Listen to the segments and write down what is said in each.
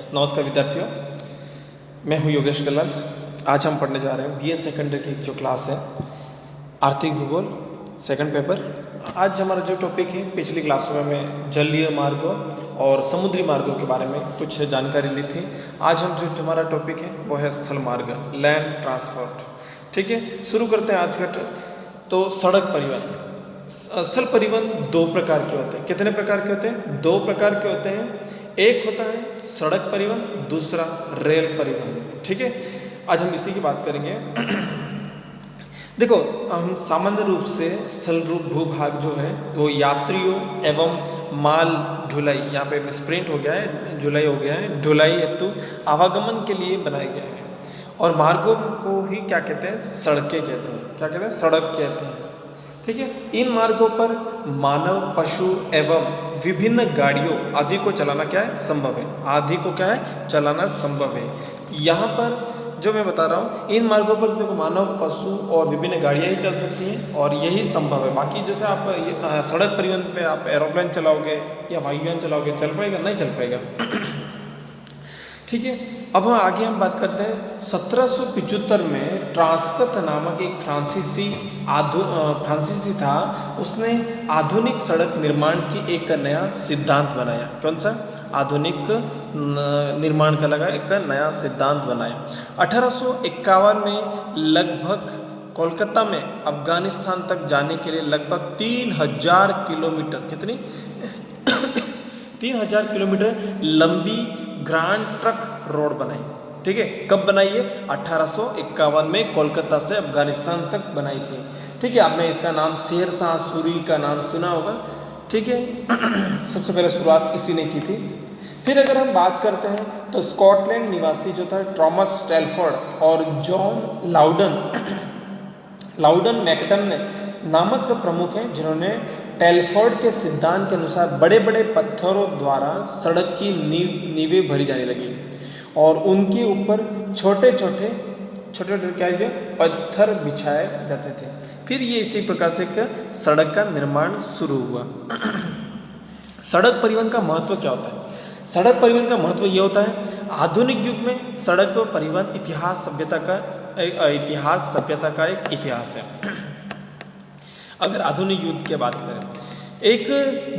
नमस्कार विद्यार्थियों, मैं हूं योगेश कल्लाल। आज हम पढ़ने जा रहे हैं बीए सेकेंडरी की जो क्लास है आर्थिक भूगोल सेकंड पेपर। आज हमारा जो टॉपिक है, पिछली क्लासों में मैं जलीय मार्गों और समुद्री मार्गों के बारे में कुछ जानकारी ली थी। आज हम जो हमारा टॉपिक है वो है स्थल मार्ग, लैंड ट्रांसपोर्ट। ठीक है, शुरू करते हैं आज का। तो सड़क परिवहन, स्थल परिवहन दो प्रकार के होते हैं। कितने प्रकार के होते हैं? दो प्रकार के होते हैं। एक होता है सड़क परिवहन, दूसरा रेल परिवहन। ठीक है, आज हम इसी की बात करेंगे। देखो, हम सामान्य रूप से स्थल रूप भूभाग जो है वो यात्रियों एवं माल ढुलाई, यहाँ पे मिसप्रिंट हो गया है, जुलाई हो गया है, ढुलाई हेतु आवागमन के लिए बनाया गया है। और मार्गों को ही क्या कहते हैं? सड़कें कहते हैं। क्या कहते हैं? सड़क कहते हैं। ठीक है, इन मार्गों पर मानव, पशु एवं विभिन्न गाड़ियों आदि को चलाना क्या है? संभव है। आदि को क्या है? चलाना संभव है। यहाँ पर जो मैं बता रहा हूँ, इन मार्गों पर देखो मानव, पशु और विभिन्न गाड़ियाँ ही चल सकती हैं और यही संभव है। बाकी जैसे आप सड़क परिवहन पे आप एरोप्लेन चलाओगे या वायुयान चलाओगे, चल पाएगा? नहीं चल पाएगा। ठीक है, अब आगे हम बात करते हैं। 1775 में ट्रांसकत नामक एक फ्रांसीसी था। उसने आधुनिक सड़क निर्माण की एक नया सिद्धांत बनाया। कौन सा? आधुनिक निर्माण का लगा एक नया सिद्धांत बनाया। 1851 में लगभग कोलकाता में अफगानिस्तान तक जाने के लिए लगभग 3000 किलोमीटर, कितनी 3000 किलोमीटर लंबी ग्रांड ट्रक रोड बनाई। ठीक है, कब बनाई है? 1851 में कोलकाता से अफगानिस्तान तक बनाई थी। ठीक है, आपने इसका नाम शेर शाह सूरी का नाम सुना होगा। ठीक है, सबसे पहले शुरुआत इसी ने की थी। फिर अगर हम बात करते हैं तो स्कॉटलैंड निवासी जो था थॉमस स्टैलफोर्ड और जॉन लाउडन मैकटन ने नामक प्रमुख हैं, जिन्होंने टेलफोर्ड के सिद्धांत के अनुसार बड़े बड़े पत्थरों द्वारा सड़क की नींवें भरी जाने लगी और उनके ऊपर छोटे छोटे क्या है पत्थर बिछाए जाते थे। फिर ये इसी प्रकार से एक सड़क का निर्माण शुरू हुआ। सड़क परिवहन का महत्व क्या होता है? सड़क परिवहन का महत्व ये होता है, आधुनिक युग में सड़क परिवहन इतिहास सभ्यता का एक इतिहास है। अगर आधुनिक युग की बात करें, एक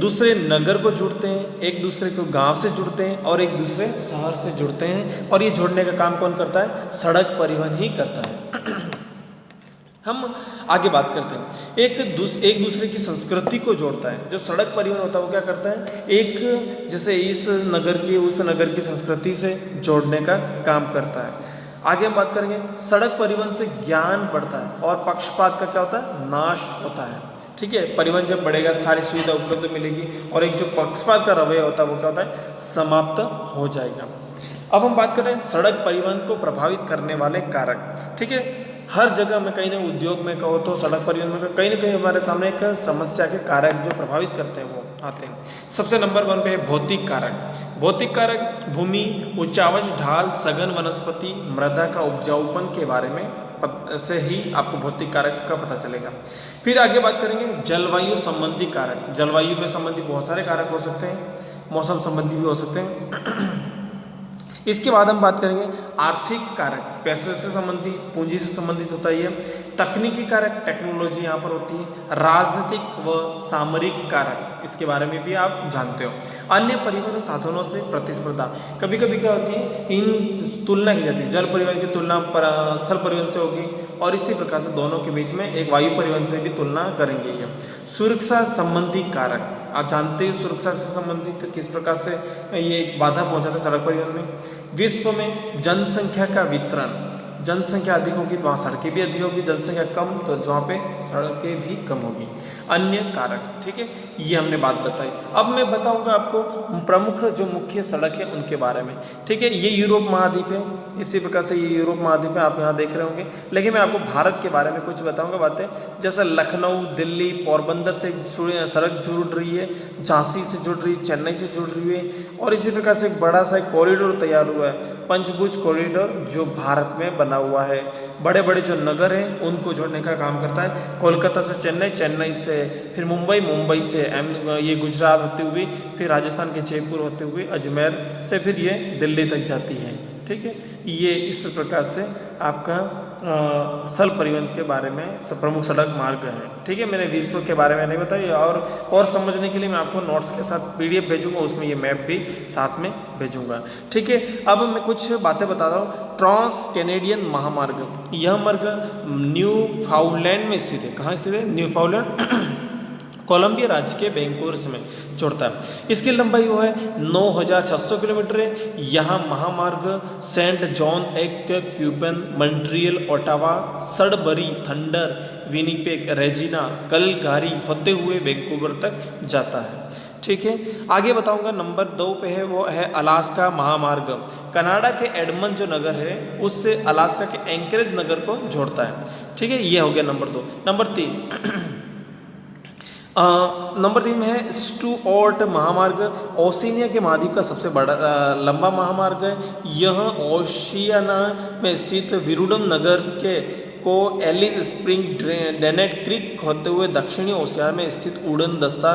दूसरे नगर को जुड़ते हैं, एक दूसरे को गांव से जुड़ते हैं और एक दूसरे शहर से जुड़ते हैं, और ये जोड़ने का काम कौन करता है? सड़क परिवहन ही करता है। हम आगे बात करते हैं, एक दूसरे की संस्कृति को जोड़ता है। जो सड़क परिवहन होता है वो क्या करता है? एक जैसे इस नगर की उस नगर की संस्कृति से जोड़ने का काम करता है। आगे हम बात करेंगे, सड़क परिवहन से ज्ञान बढ़ता है और पक्षपात का क्या होता है? नाश होता है। ठीक है, परिवहन जब बढ़ेगा सारी सुविधा उपलब्ध मिलेगी और एक जो पक्षपात का रवैया होता है वो क्या होता है? समाप्त हो जाएगा। अब हम बात करें सड़क परिवहन को प्रभावित करने वाले कारक। ठीक है, हर जगह में कहीं ना उद्योग में कहो तो सड़क परिवहन में कहीं ना कहीं हमारे सामने एक समस्या के कारक जो प्रभावित करते हैं वो आते हैं। सबसे नंबर 1 पे है भौतिक कारक। भौतिक कारक भूमि, उच्चावच ढाल, सघन वनस्पति, मृदा का उपजाऊपन के बारे में से ही आपको भौतिक कारक का पता चलेगा। फिर आगे बात करेंगे जलवायु संबंधी कारक। जलवायु में संबंधी बहुत सारे कारक हो सकते हैं, मौसम संबंधी भी हो सकते हैं। इसके बाद हम बात करेंगे आर्थिक कारक, पैसे से संबंधी, पूंजी से संबंधित होता है। तकनीकी कारक, टेक्नोलॉजी यहाँ पर होती है। राजनीतिक व सामरिक कारक, इसके बारे में भी आप जानते हो। अन्य परिवहन साधनों से प्रतिस्पर्धा, कभी कभी क्या होती है, इन तुलना की जाती है। जल परिवहन की तुलना स्थल परिवहन से होगी और इसी प्रकार से दोनों के बीच में एक वायु परिवहन से भी तुलना करेंगे। ये सुरक्षा संबंधी कारक, आप जानते हैं सुरक्षा से संबंधित किस प्रकार से ये बाधा पहुंचाते हैं सड़क परिवहन में। विश्व में जनसंख्या का वितरण, जनसंख्या अधिक होगी तो वहाँ सड़कें भी अधिक होगी, जनसंख्या कम तो वहाँ पे सड़कें भी कम होगी। अन्य कारक, ठीक है, ये हमने बात बताई। अब मैं बताऊंगा आपको प्रमुख जो मुख्य सड़क है उनके बारे में। ठीक है, ये यूरोप महाद्वीप है, इसी प्रकार से ये यूरोप महाद्वीप है, आप यहाँ देख रहे होंगे। लेकिन मैं आपको भारत के बारे में कुछ बताऊंगा बातें, जैसे लखनऊ, दिल्ली, पोरबंदर से सड़क जुड़ रही है, झांसी से जुड़ रही है, चेन्नई से जुड़ रही है, और इसी प्रकार से एक बड़ा सा कॉरिडोर तैयार हुआ है, पंचभुज कॉरिडोर, जो भारत में बना बना हुआ है। बड़े बड़े जो नगर हैं उनको जोड़ने का काम करता है। कोलकाता से चेन्नई, चेन्नई से फिर मुंबई, मुंबई से ये गुजरात होते हुए फिर राजस्थान के जयपुर होते हुए अजमेर से फिर ये दिल्ली तक जाती है। ठीक है, ये इस प्रकार से आपका स्थल परिवहन के बारे में प्रमुख सड़क मार्ग है। ठीक है, मैंने विश्व के बारे में नहीं बताया, और समझने के लिए मैं आपको नोट्स के साथ PDF भेजूंगा, उसमें ये मैप भी साथ में भेजूंगा। ठीक है, अब मैं कुछ बातें बताता हूँ। ट्रांस कैनेडियन महामार्ग, यह मार्ग न्यू फाउंडलैंड में स्थित है। कहाँ स्थित है? न्यू फाउंडलैंड कोलंबिया राज्य के वैंकूवर में जोड़ता है। इसकी लंबाई वो है 9,600 किलोमीटर है। यहाँ महामार्ग सेंट जॉन एक्ट, क्यूबन, Montreal, Ottawa, Sudbury, Thunder, Winnipeg, Regina, Calgary होते हुए वैंकूवर तक जाता है। ठीक है, आगे बताऊंगा। नंबर 2 पे है, वो है अलास्का महामार्ग। कनाडा के एडमंड जो नगर है उससे अलास्का के एंकरेज नगर को जोड़ता है। ठीक है, ये हो गया नंबर 2। नंबर 3 में है स्टुअर्ट महामार्ग। ओशिनिया के महाद्वीप का सबसे बड़ा लंबा महामार्ग है। यह ओशियाना में स्थित विरुडम नगर के को एलिस स्प्रिंग, डेनेट क्रीक होते हुए दक्षिणी ओशियाना में स्थित उड़नदत्ता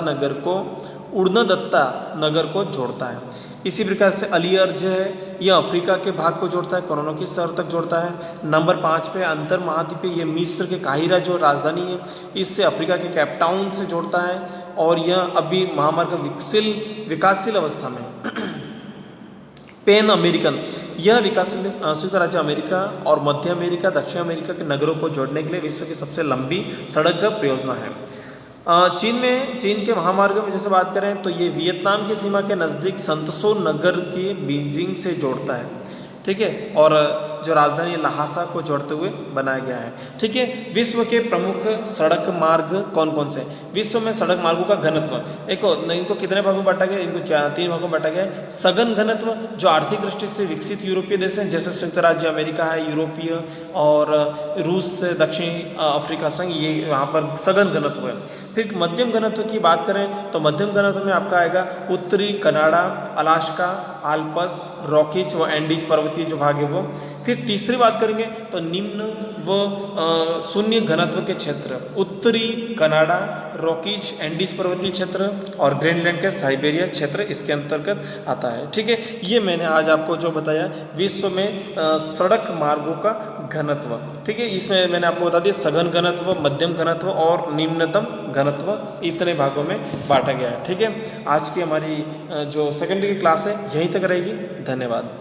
नगर को जोड़ता है। इसी प्रकार से अलियर्ज है, यह अफ्रीका के भाग को जोड़ता है, कोरोनोकी शहर तक जोड़ता है। नंबर 5 पे अंतर महाद्वीपीय, ये मिस्र के काहिरा जो राजधानी है इससे अफ्रीका के केपटाउन से जोड़ता है, और यह अभी महामार्ग विकासशील अवस्था में पैन अमेरिकन, यह विकासशील संयुक्त राज्य अमेरिका और मध्य अमेरिका, दक्षिण अमेरिका के नगरों को जोड़ने के लिए विश्व की सबसे लंबी सड़क परियोजना है। चीन के महामार्ग में जैसे बात करें तो ये वियतनाम की सीमा के नज़दीक संतसो नगर के बीजिंग से जोड़ता है। ठीक है, और जो राजधानी लहासा को जोड़ते हुए बनाया गया है। ठीक है, विश्व के प्रमुख सड़क मार्ग कौन कौन से? विश्व में सड़क मार्गों का घनत्व, इनको कितने भागों में बांटा गया? इनको 3 भागों में बांटा गया है। सघन घनत्व, जो आर्थिक दृष्टि से विकसित यूरोपीय देश हैं जैसे संयुक्त राज्य अमेरिका है, यूरोपीय और रूस से दक्षिणी अफ्रीका संघ, ये वहाँ पर सघन घनत्व है। फिर मध्यम घनत्व की बात करें तो मध्यम घनत्व में आपका आएगा उत्तरी कनाडा, अलास्का, आल्प्स, रॉकीज व एंडीज पर्वतीय जो भाग है वो। फिर तीसरी बात करेंगे तो निम्न व शून्य घनत्व के क्षेत्र, उत्तरी कनाडा, रॉकीज, एंडीज पर्वतीय क्षेत्र और ग्रीनलैंड के साइबेरिया क्षेत्र इसके अंतर्गत आता है। ठीक है, ये मैंने आज आपको जो बताया विश्व में सड़क मार्गों का घनत्व। ठीक है, इसमें मैंने आपको बता दिया सघन घनत्व, मध्यम घनत्व और निम्नतम घनत्व, इतने भागों में बांटा गया है। ठीक है, आज की हमारी जो सेकेंडरी की क्लास है यहीं तक रहेगी। धन्यवाद।